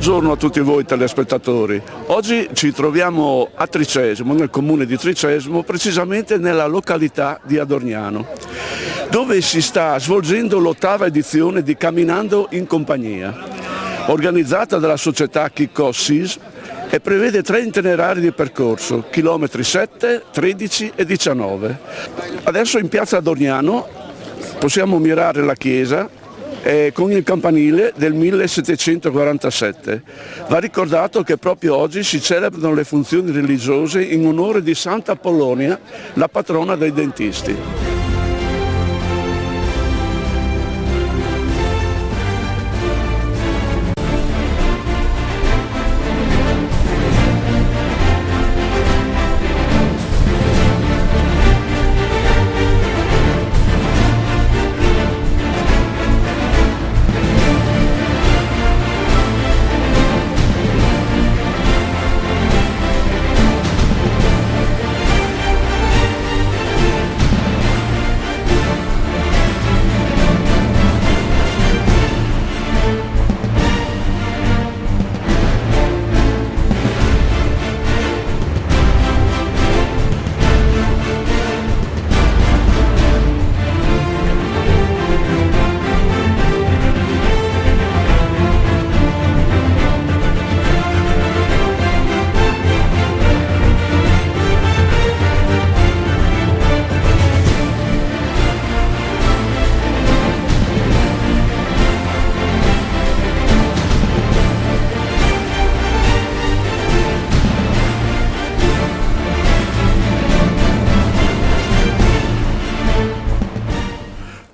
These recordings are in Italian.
Buongiorno a tutti voi telespettatori. Oggi ci troviamo a Tricesimo, nel comune di Tricesimo, precisamente nella località di Adorniano, dove si sta svolgendo l'8ª edizione di Camminando in Compagnia, organizzata dalla società Chicco SIS e prevede 3 itinerari di percorso, chilometri 7, 13 e 19. Adesso in piazza Adorniano possiamo ammirare la chiesa con il campanile del 1747. Va ricordato che proprio oggi si celebrano le funzioni religiose in onore di Santa Apollonia, la patrona dei dentisti.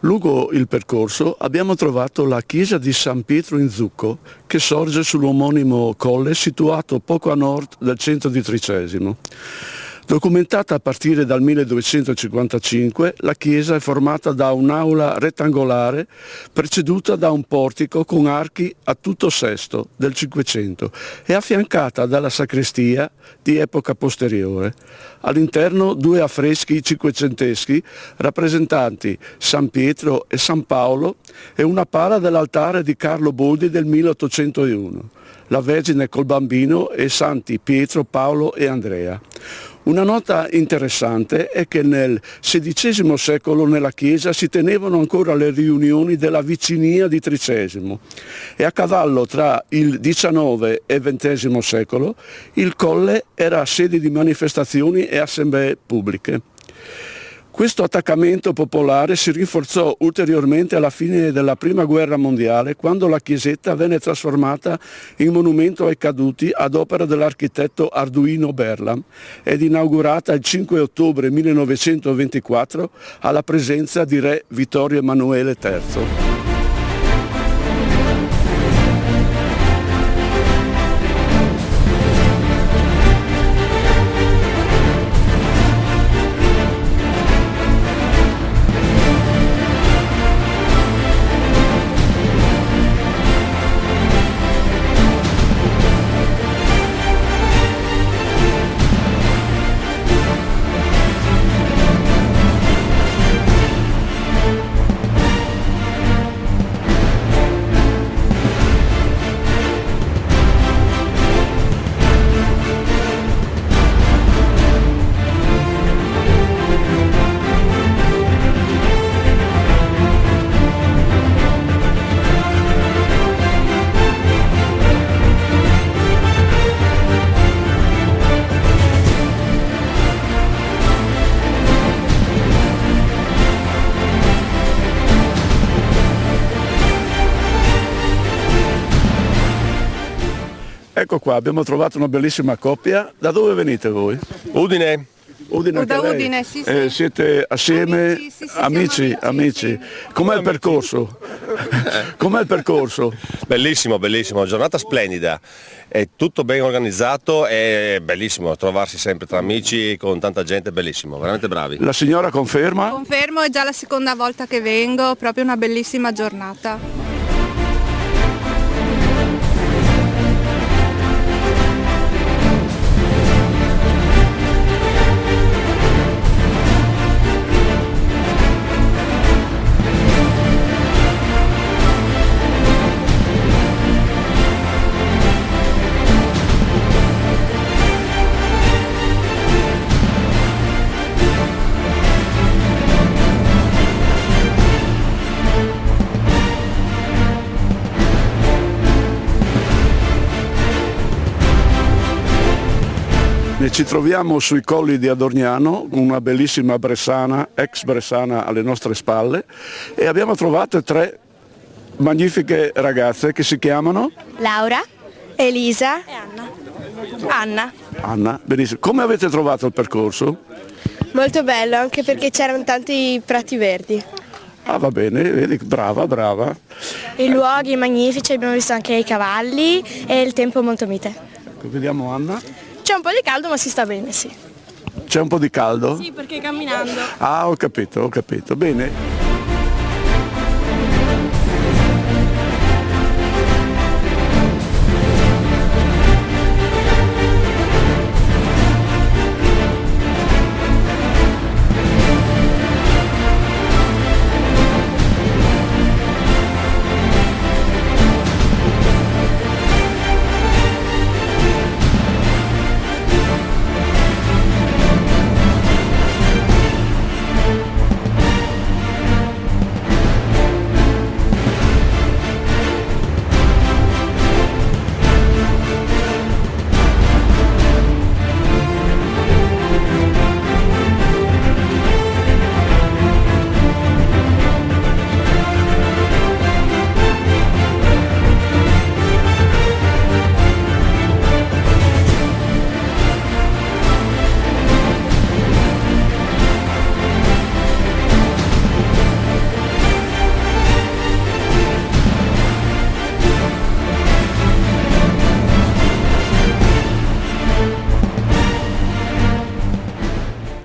Lungo il percorso abbiamo trovato la chiesa di San Pietro in Zucco, che sorge sull'omonimo colle situato poco a nord del centro di Tricesimo. Documentata a partire dal 1255, la chiesa è formata da un'aula rettangolare preceduta da un portico con archi a tutto sesto del Cinquecento e affiancata dalla sacrestia di epoca posteriore. All'interno 2 affreschi cinquecenteschi rappresentanti San Pietro e San Paolo e una pala dell'altare di Carlo Boldi del 1801, la Vergine col Bambino e Santi Pietro, Paolo e Andrea. Una nota interessante è che nel XVI secolo nella chiesa si tenevano ancora le riunioni della Vicinia di Tricesimo e a cavallo tra il XIX e XX secolo il colle era sede di manifestazioni e assemblee pubbliche. Questo attaccamento popolare si rinforzò ulteriormente alla fine della Prima Guerra Mondiale, quando la chiesetta venne trasformata in monumento ai caduti ad opera dell'architetto Arduino Berlam ed inaugurata il 5 ottobre 1924 alla presenza di re Vittorio Emanuele III. Ecco qua, abbiamo trovato una bellissima coppia. Da dove venite voi? Udine. Udine anche Da lei? Udine, sì, Siete assieme? Amici, sì, Amici. sì. Com'è il percorso? Com'è il percorso? Bellissimo, bellissimo, giornata splendida, è tutto ben organizzato, è bellissimo trovarsi sempre tra amici con tanta gente, bellissimo, veramente bravi. La signora conferma? Confermo, è già la seconda volta che vengo, proprio una bellissima giornata. Bene, ci troviamo sui colli di Adorniano, con una bellissima Bressana, ex Bressana alle nostre spalle, e abbiamo trovato 3 magnifiche ragazze che si chiamano Laura, Elisa e Anna. Anna. Benissimo. Come avete trovato il percorso? Molto bello, anche perché c'erano tanti prati verdi. Ah, va bene, vedi, brava, brava. I luoghi magnifici, abbiamo visto anche i cavalli e il tempo molto mite. Ecco, vediamo Anna. C'è un po' di caldo ma si sta bene, sì. C'è un po' di caldo? Sì, perché camminando. Ah, ho capito, bene.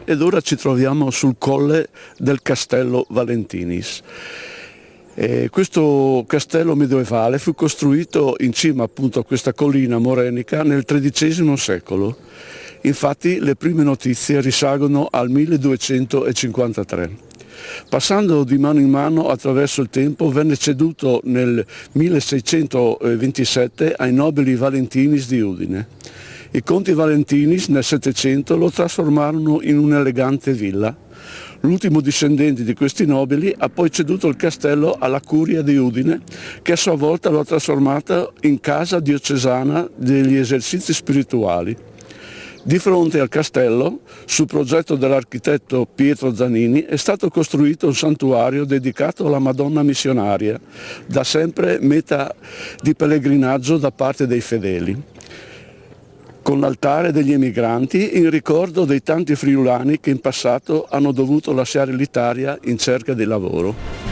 Ed ora ci troviamo sul colle del Castello Valentinis. Questo castello medievale fu costruito in cima appunto a questa collina morenica nel XIII secolo. Infatti le prime notizie risalgono al 1253. Passando di mano in mano attraverso il tempo venne ceduto nel 1627 ai nobili Valentinis di Udine. I conti Valentinis nel Settecento lo trasformarono in un'elegante villa. L'ultimo discendente di questi nobili ha poi ceduto il castello alla curia di Udine, che a sua volta lo ha trasformato in casa diocesana degli esercizi spirituali. Di fronte al castello, su progetto dell'architetto Pietro Zanini, è stato costruito un santuario dedicato alla Madonna missionaria, da sempre meta di pellegrinaggio da parte dei fedeli, con l'altare degli emigranti in ricordo dei tanti friulani che in passato hanno dovuto lasciare l'Italia in cerca di lavoro.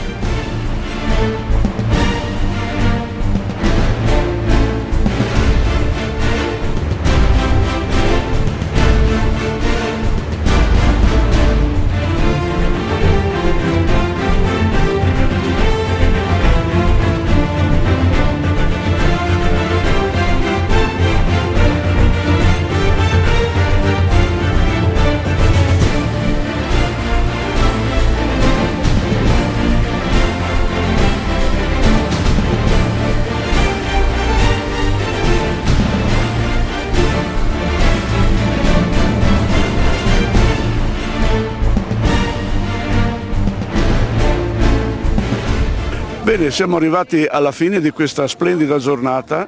Bene, siamo arrivati alla fine di questa splendida giornata,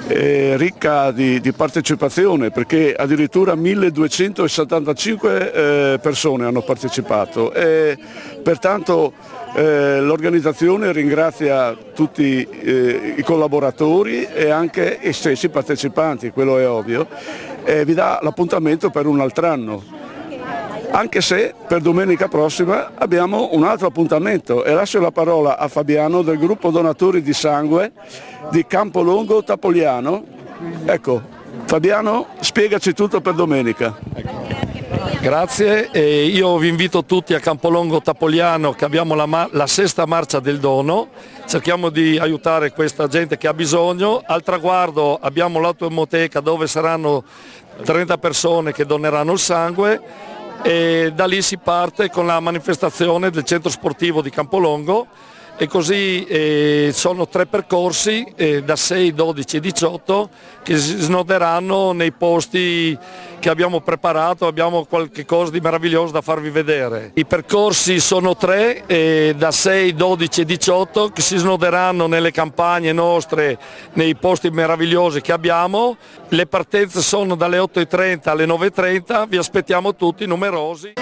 ricca di partecipazione, perché addirittura 1275 persone hanno partecipato e pertanto l'organizzazione ringrazia tutti i collaboratori e anche i stessi partecipanti, quello è ovvio, e vi dà l'appuntamento per un altro anno. Anche se per domenica prossima abbiamo un altro appuntamento e lascio la parola a Fabiano del gruppo donatori di sangue di Campolongo Tapoliano. Ecco, Fabiano, spiegaci tutto per domenica. Grazie, io vi invito tutti a Campolongo Tapoliano, che abbiamo la sesta marcia del dono, cerchiamo di aiutare questa gente che ha bisogno. Al traguardo abbiamo l'autoemoteca dove saranno 30 persone che doneranno il sangue, e da lì si parte con la manifestazione del centro sportivo di Campolongo, e così sono 3 percorsi da 6, 12 e 18 che si snoderanno nei posti che abbiamo preparato, abbiamo qualche cosa di meraviglioso da farvi vedere. I percorsi sono 3, da 6, 12 e 18, che si snoderanno nelle campagne nostre, nei posti meravigliosi che abbiamo. Le partenze sono dalle 8:30 alle 9:30, vi aspettiamo tutti numerosi.